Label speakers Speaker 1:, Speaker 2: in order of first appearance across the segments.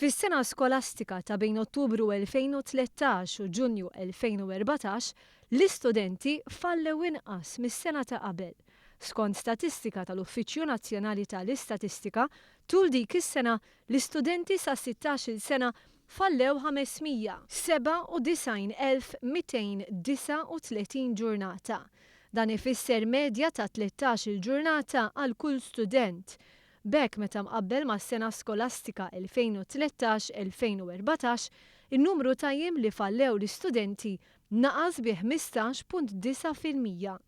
Speaker 1: Fis-sena skolastika ta' bejn Ottubru 2013 u Ġunju 2014, l-istudenti fallew inqas mis-sena ta' qabel. Skont statistika tal-Uffiċċju Nazzjonali tal-Istatistika, tul dik is-sena l-istudenti sa' 16-il sena fallew 597,239 ġurnata. Dan ifisser medja ta' 13-il ġurnata għal kull student. B'hekk meta mqabbel mas-sena skolastika 2013-2014, in-numru ta' jiem li fallew l-istudenti naqas bi 15.9%.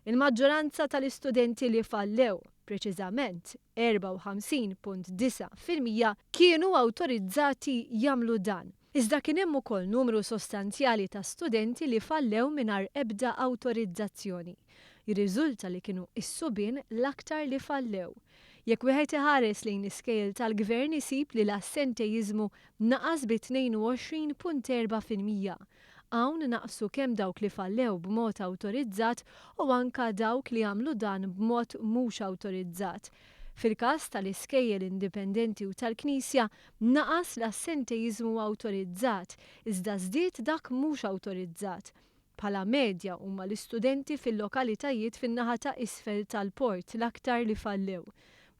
Speaker 1: Il-maġġoranza tal-istudenti li fallew, preċiżament 54.9%, kienu awtorizzati jagħmlu dan. Iżda kien hemm ukoll numru sostanzjali ta' studenti li fallew mingħajr ebda awtorizzazzjoni. Jirriżulta li kienu is-subien l-aktar li fallew. Jekk wieħed iħares lejn iskejjel tal-Gvern isib li l-assentejiżmu naqas bi 22.4%. Hawn naqsu kemm dawk li fallew b'mod awtorizzat u anke dawk li għamlu dan b'mod mhux awtorizzat. Fil-każ tal-iskejjel indipendenti u tal-Knisja naqas l-assentejiżmu awtorizzat, iżda żdied dak mhux awtorizzat. Bħala medja huma l-istudenti fil-lokalitajiet fin-naħa ta' isfel tal-port l-aktar li fallew.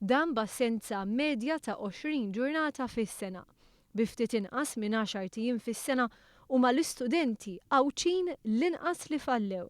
Speaker 1: Dan b'assenza medja ta' 20 ġurnata fis-sena. Bi ftit inqas minn 10 ijiem fis-sena huma l-istudenti Awċin l-inqas li fallew.